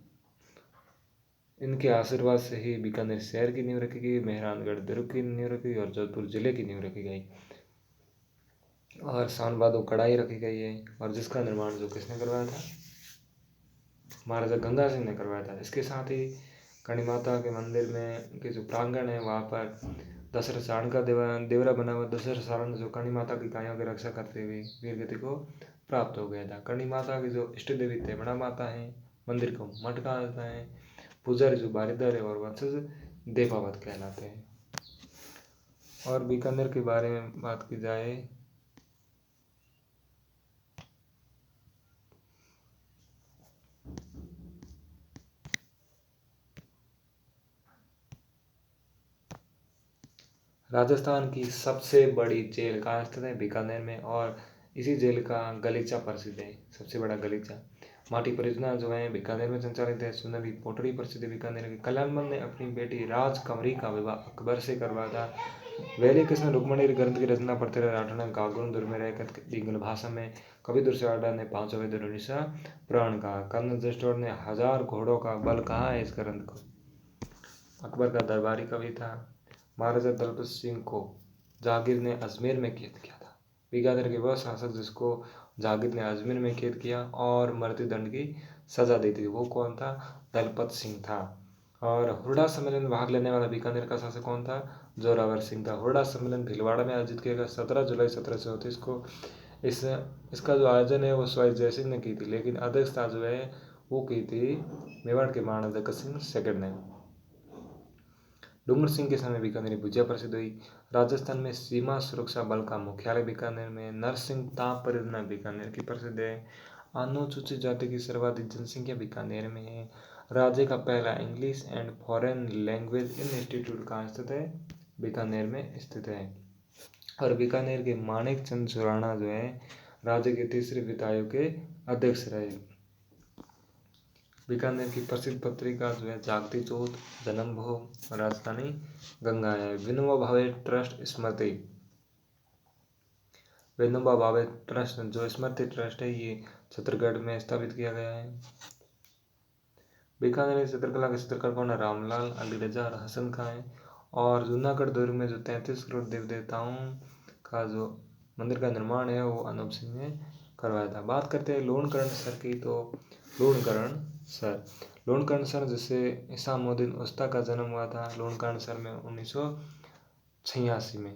इनके आशीर्वाद से ही बीकानेर शहर की नींव रखी गई, मेहरानगढ़ दुर्ग की नींव रखी गई और जोधपुर जिले की नींव रखी गई, और शानबादो कढ़ाई रखी गई है। और जिसका निर्माण जो किसने करवाया था? महाराजा गंगा सिंह ने करवाया था। इसके साथ ही करणी माता के मंदिर में के जो प्रांगण है वहाँ पर दशरथ सारण का देवरा बना हुआ। दशरथ सारण जो करणी माता की गायों की रक्षा करते हुए वीर गति को प्राप्त हो गया था। करणी माता की जो इष्ट देवी तेमड़ा माता है, मंदिर को मठ कहा जाता है। पुजारी जो बारीदार है और वंशज देवावत कहलाते हैं। और बीकानेर के बारे में बात की जाए राजस्थान की सबसे बड़ी जेल कहाँ स्थित है? बीकानेर में। और इसी जेल का गलीचा प्रसिद्ध है, सबसे बड़ा गलीचा। माटी परियोजना जो है बीकानेर में संचालित है। सुनहरी पोटरी प्रसिद्ध है बीकानेर की। कल्याणमल ने अपनी बेटी राजकमरी का विवाह अकबर से करवाया था। वैली कृष्ण रुक्मणी ग्रंथ की रचना पृथ्वीराज राठौड़ ने गागुन दूर में रहकर दिंगल भाषा में, कवि दुर्शाला ने 500 वेद उड़ीसा पुराण कहा। कर्नल जस्टोर ने 1000 घोड़ों का बल कहा है इस ग्रंथ को। अकबर का दरबारी कवि था। महाराजा दलपत सिंह को जहांगीर ने अजमेर में कैद किया था। बीकानेर के वह शासक जिसको जहांगीर ने अजमेर में कैद किया और मृत्यु दंड की सजा दी थी, वो कौन था? दलपत सिंह था। और हुरडा सम्मेलन में भाग लेने वाला बीकानेर का शासक कौन था? जोरावर सिंह था। हुरडा सम्मेलन भीलवाड़ा में आयोजित किया गया 17 जुलाई 1734 को। इसका जो आयोजन है वो स्वाई जयसिंह ने की थी, लेकिन अध्यक्षता जो है वो की थी मेवाड़ के महाराजा गज सिंह सेकंड ने। डूंगर सिंह के समय बीकानेर भुजिया प्रसिद्ध हुई। राजस्थान में सीमा सुरक्षा बल का मुख्यालय बीकानेर में। नरसिंह ताप परियोजना बीकानेर की प्रसिद्ध है। अनुसूचित जाति की सर्वाधिक जनसंख्या बीकानेर में है। राज्य का पहला English and foreign language institute कहाँ स्थित है? बीकानेर में स्थित है। और बीकानेर के माणिक चंद सुराणा जो है राज्य के तीसरे वित्त आयोग के अध्यक्ष रहे। बीकानेर की प्रसिद्ध पत्रिका जो है जागती ज्योत, जन्मभूमि, राजधानी गंगा है। विनोबा भावे ट्रस्ट स्मृति, विनोबा भावे ट्रस्ट जो स्मृति ट्रस्ट है ये छत्तीसगढ़ में स्थापित किया गया है। बीकानेर चित्रकला के चित्रकार कौन है? रामलाल, अली रजा और हसन खां है। और जूनागढ़ दुर्ग में जो 33 करोड़ देव देवताओं का जो मंदिर का निर्माण है वो अनूप सिंह ने करवाया था। बात करते हैं लोणकरण सर की, तो लोणकरण सर जिससे इसामुद्दीन उस्ता का जन्म हुआ था लोणकरण सर में 1986 में।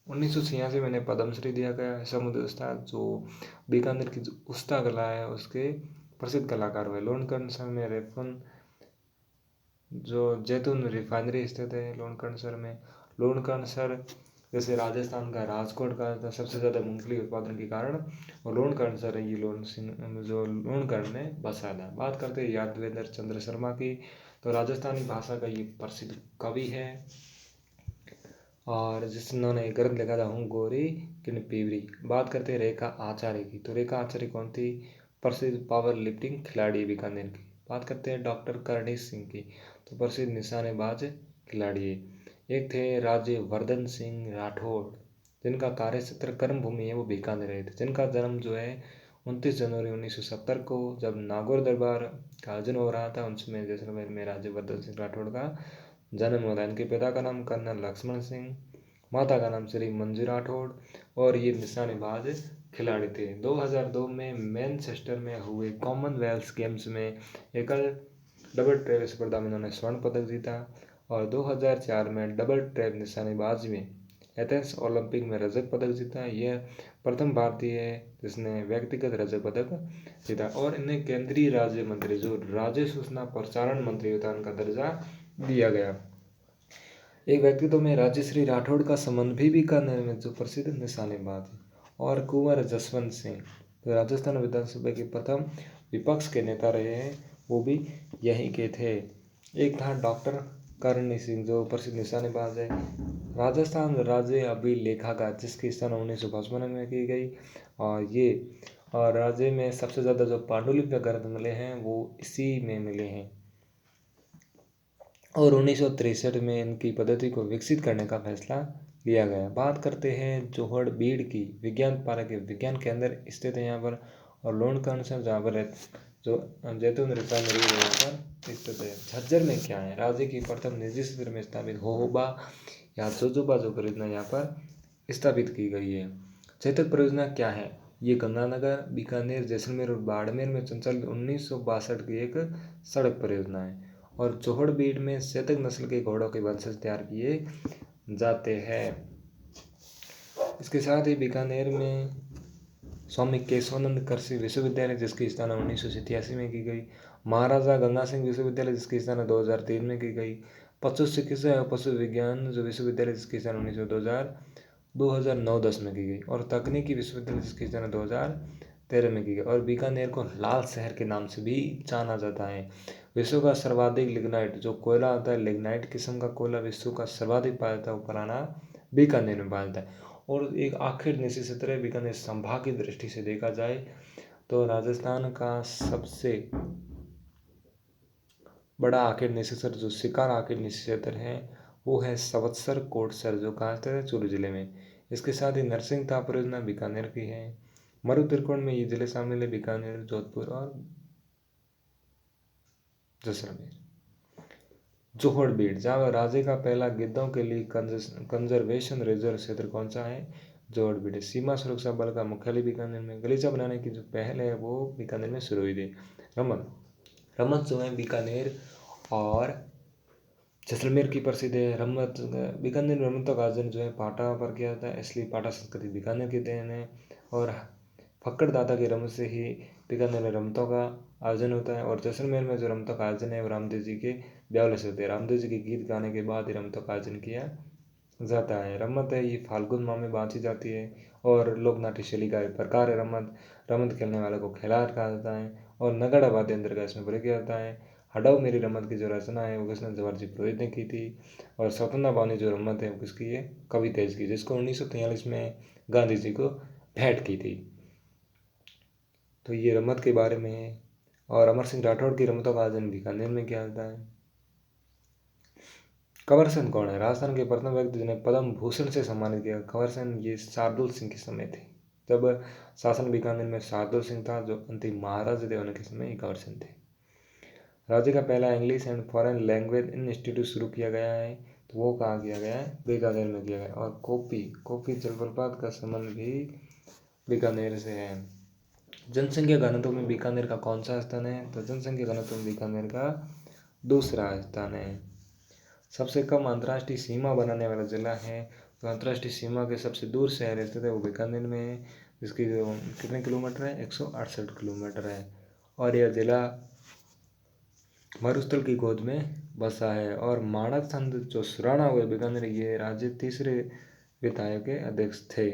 1986 में इन्हें पद्मश्री दिया गया। इसामुद्दीन उस्ता जो बीकानेर की जो उस्ता कला है उसके प्रसिद्ध कलाकार हुए। लोणकरण सर में रेफन जो जैतून रिफाइनरी स्थित है लोणकरण सर में। लोणकरण सर जैसे राजस्थान का राजकोट का सबसे ज़्यादा मूंगफली उत्पादन के कारण और लोणकरण सर ये लोणकरण ने बसाया था। बात करते हैं यादवेंद्र चंद्र शर्मा की, तो राजस्थानी भाषा का ये प्रसिद्ध कवि है और जिन्होंने ग्रंथ लिखा था हूँ गोरी किन पीवरी। बात करते हैं रेखा आचार्य की, तो रेखा आचार्य कौन थी? प्रसिद्ध पावर लिफ्टिंग खिलाड़ी बीकानेर की। बात करते हैं डॉक्टर करणी सिंह की, तो प्रसिद्ध निशानेबाज खिलाड़ी है। एक थे राज्यवर्धन सिंह राठौड़ जिनका कार्यक्षेत्र कर्मभूमि है वो बीकानेर रहे थे, जिनका जन्म जो है 29 जनवरी 1970 को जब नागौर दरबार का आयोजन हो रहा था उनमें जैसलमेर में राज्यवर्धन सिंह राठौड़ का जन्म हुआ था। इनके पिता का नाम कर्नल लक्ष्मण सिंह, माता का नाम श्री मंजू राठौड़ और ये निशानेबाज खिलाड़ी थे। 2002 में मैनचेस्टर में हुए कॉमनवेल्थ गेम्स में एकल डबल ट्रैप स्पर्धा में उन्होंने स्वर्ण पदक जीता और 2004 में डबल ट्रैप निशानेबाजी में एथेंस ओलंपिक में रजत पदक जीता। यह प्रथम भारतीय है जिसने व्यक्तिगत रजत पदक जीता। और इन्हें केंद्रीय राज्य मंत्री जो राज्य सूचना प्रसारण मंत्री होता है उनका दर्जा दिया गया। एक व्यक्तित्व में राजश्री राठौड़ का संबंध भी बीकानेर में जो प्रसिद्ध निशानेबाज है। और कुंवर जसवंत सिंह तो राजस्थान विधानसभा के प्रथम विपक्ष के नेता रहे हैं, वो भी यहीं के थे। एक था डॉक्टर करणी सिंह जो प्रसिद्ध निशानेबाज है। राजस्थान राज्य अभिलेखागार जिसकी स्थापना 1955 में की गई और राज्य में सबसे ज़्यादा जो पांडुलिपि ग्रंथ मिले हैं वो इसी में मिले हैं। और 1963 में इनकी पद्धति को विकसित करने का फैसला लिया गया। बात करते हैं जोहड़ बीड़ की, विज्ञान पार्क के विज्ञान केंद्र स्थित है यहाँ पर। और लोणकरण सर जहाँ पर जो जैतून रिफाइनरी है यहाँ पर स्थित है। झज्जर में क्या है? राज्य की प्रथम निजी क्षेत्र में स्थापित होहोबा या जोजोबा जो परियोजना यहाँ पर स्थापित की गई है। चेतक परियोजना क्या है? ये गंगानगर, बीकानेर, जैसलमेर और बाड़मेर में संचालित 1962 की एक सड़क परियोजना है। और जोहड़बीड़ में शतक नस्ल के घोड़ों के वंशज तैयार किए जाते हैं। इसके साथ ही बीकानेर में स्वामी केशवानंद कृषि विश्वविद्यालय जिसकी स्थापना 1987 में की गई। महाराजा गंगा सिंह विश्वविद्यालय जिसकी स्थापना 2003 में की गई। पशु चिकित्सा एवं पशु विज्ञान जो विश्वविद्यालय जिसकी स्थापना 2009-10 में की गई। और तकनीकी विश्वविद्यालय जिसकी स्थापना 2013 में की गई। और बीकानेर को लाल शहर के नाम से भी जाना जाता है। विश्व का सर्वाधिक लिग्नाइट जो कोयला होता है, लिग्नाइट किस्म का कोयला विश्व का सर्वाधिक पाया जाता है, वो पुराना बीकानेर में पाया जाता है। और एक आखिर निश्चित क्षेत्र है बीकानेर संभाग की दृष्टि से देखा जाए तो राजस्थान का सबसे बड़ा आखिर निश्चित क्षेत्र जो शिकार आखिर निश्चित क्षेत्र है वो है सवत्सर कोटसर जो कहाँ स्थित है, चूरू जिले में। इसके साथ ही नरसिंह ताप परियोजना बीकानेर की है। मरु त्रिकोण में ये जिले शामिल है, बीकानेर, जोधपुर और जैसलमेर। जोहड़बीड़ जहाँ राज्य का पहला गिद्धों के लिए कंजर्वेशन रिजर्व क्षेत्र कौन सा है, जोहड़बीड़। सीमा सुरक्षा बल का मुख्यालय बीकानेर में। गलीचा बनाने की जो पहल है वो बीकानेर में शुरू हुई थी। रमत जो है बीकानेर और जैसलमेर की प्रसिद्ध है। रमत बीकानेर में रमत का आयोजन जो है पाटा पर किया जाता है, इसलिए पाटा संस्कृति बीकानेर की देन है। और फक्कड़ दादा की रमत से ही बीकानेर में रमतों का आयोजन होता है। और जैसलमेर में जो रमतों का आयोजन है वो रामदेव जी के ब्यावले से होते हैं। रामदेव जी के गीत गाने के बाद ही रमतों का आयोजन किया जाता है। रमत है ये फाल्गुन माह में बाँधी जाती है और लोक नाट्य शैली का एक प्रकार है। रमत खेलने वाले को खिलाड़ कहा जाता है। और नगड़ा वाद्य यंत्र का इसमें प्रयोग किया जाता है। हटाओ मेरी रमत की जो रचना है वो कृष्ण जवाहर पुरोहित ने की थी। और स्वतंत्रता पानी जो रमत है वो किसकी है, कवि तेज की, जिसको 1943 में गांधी जी को भेंट की थी। तो ये रमत के बारे में है। और अमर सिंह राठौड़ की रमतों का आयोजन बीकानेर में किया जाता है। कंवर सेन कौन है, राजस्थान के प्रथम व्यक्ति जिन्हें पद्म भूषण से सम्मानित किया। कंवर सेन ये शार्दुल सिंह के समय थे जब शासन बीकानेर में शार्दुल सिंह था, जो अंतिम महाराज थे उनके समय ये कंवर सेन थे। राज्य का पहला English and foreign language institute शुरू किया गया है, तो वो कहाँ किया गया है, बीकानेर में किया गया। और कोपी जलप्रपात का संबंध भी बीकानेर से है। जनसंख्या घनत्व में बीकानेर का कौन सा स्थान है, तो जनसंख्या घनत्व में बीकानेर का दूसरा स्थान है। सबसे कम अंतर्राष्ट्रीय सीमा बनाने वाला जिला है, तो अंतर्राष्ट्रीय सीमा के सबसे दूर शहर स्थित है वो बीकानेर में है, जिसकी जो कितने किलोमीटर है, 168 किलोमीटर है। और यह जिला मरुस्थल की गोद में बसा है। और माणक चंद जो सुराणा हुए बीकानेर, ये राज्य तीसरे विधायक के अध्यक्ष थे।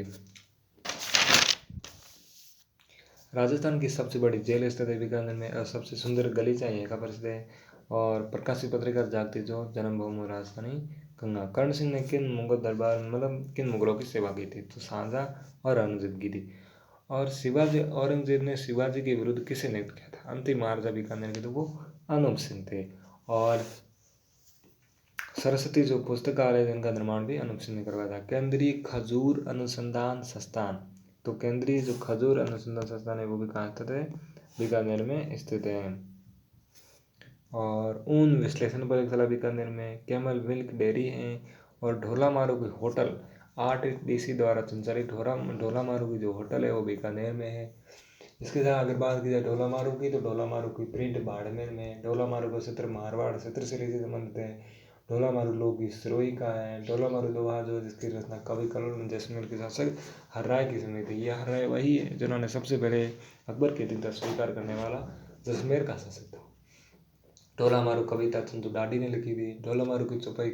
राजस्थान की सबसे बड़ी जेल स्थित है बीकानेर में। और सबसे सुंदर गलीचा यहाँ का प्रसिद्ध है। और प्रकाशी पत्रिका जागती जो जन्मभूमि राजधानी गंगा। कर्ण सिंह ने किन मुगल दरबार मतलब किन मुगलों की सेवा की थी, तो शाहजहां और औरंगजेब की थी। और शिवाजी औरंगजेब ने शिवाजी के विरुद्ध किसे नियुक्त किया था, अंतिम महाराजा बीकानेर के, तो वो अनूप सिंह थे। और सरस्वती जो पुस्तकालय जिनका निर्माण भी अनूप सिंह ने करवाया था। केंद्रीय खजूर अनुसंधान संस्थान, तो केंद्रीय जो खजूर अनुसंधान संस्थान है वो भी कहाँ स्थित है, बीकानेर में स्थित है। और ऊन विश्लेषण प्रयोगशाला बीकानेर में। कैमल मिल्क डेयरी है। और ढोला मारू की होटल आरटीडीसी द्वारा संचालित ढोला मारू की जो होटल है वो बीकानेर में है। इसके साथ अगर बात की जाए ढोला मारू की, तो ढोला मारू की प्रिंट बाड़मेर में। ढोला मारू का क्षेत्र मारवाड़ क्षेत्र से संबंधित है। ढोला मारू लोकगीत सिरोही का है। ढोला मारू दोहा जो जिसकी रचना कवि कल्लोल जैसलमेर के शासक हर्राय की समय थी। यह हर्राय वही है जिन्होंने सबसे पहले अकबर के दिन स्वीकार करने वाला जैसलमेर का शासक था। ढोला मारू कविता चंदू डाडी ने लिखी थी। ढोला मारू की चौपाई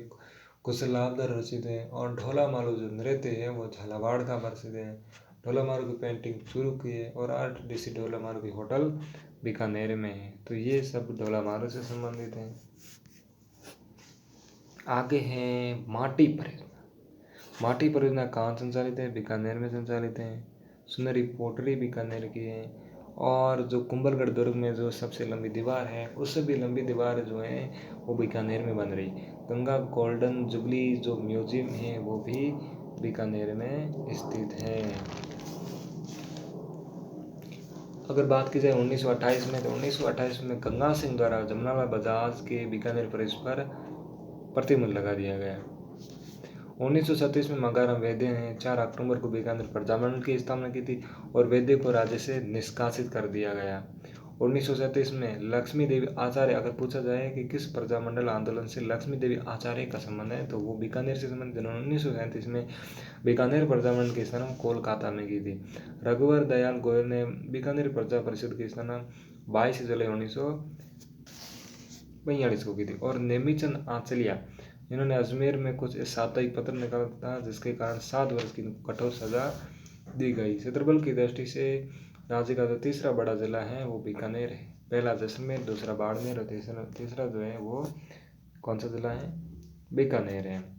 कुशलावदर रचित है। और ढोला मारू जो नृत्य है वो झालावाड़ का प्रसिद्ध है। ढोला मारू की पेंटिंग चूरू की है। और आरटीडीसी ढोला मारू की होटल बीकानेर में है। तो ये सब ढोला मारू से संबंधित हैं। आगे हैं माटी परियोजना। माटी परियोजना कहाँ संचालित है, बीकानेर में संचालित है। सुनहरी पोटरी बीकानेर की है। और जो कुंभलगढ़ दुर्ग में जो सबसे लंबी दीवार है, उससे भी लंबी दीवार जो है वो बीकानेर में बन रही। गंगा गोल्डन जुबली जो म्यूजियम है वो भी बीकानेर में स्थित है। अगर बात की जाए 1928 में, तो 1928 में गंगा सिंह द्वारा जमनालाल बजाज के बीकानेर प्रवेश पर प्रतिबंध लगा दिया गया। 1936 में मगाराम वैद्य ने 4 अक्टूबर को बीकानेर प्रजामंडल की स्थापना की थी और वैद्य को राज्य से निष्कासित कर दिया गया। 1937 में लक्ष्मी देवी आचार्य, अगर पूछा जाए कि किस प्रजामंडल आंदोलन से लक्ष्मी देवी आचार्य का संबंध है, तो वो बीकानेर से संबंधित, जिन्होंने 1937 में बीकानेर प्रजामंडल की स्थापना कोलकाता में की थी। रघुवर दयाल गोयल ने बीकानेर प्रजा परिषद की स्थापना 22 जुलाई 1942 को की थी। और नेमीचंद आंचलिया, इन्होंने अजमेर में कुछ साप्ताहिक पत्र निकाला था, जिसके कारण 7 वर्ष की कठोर सजा दी गई। क्षेत्रफल की दृष्टि से राज्य का जो तीसरा बड़ा जिला है वो बीकानेर है। पहला जैसलमेर, दूसरा बाड़मेर और तीसरा जो है वो कौन सा जिला है, बीकानेर है।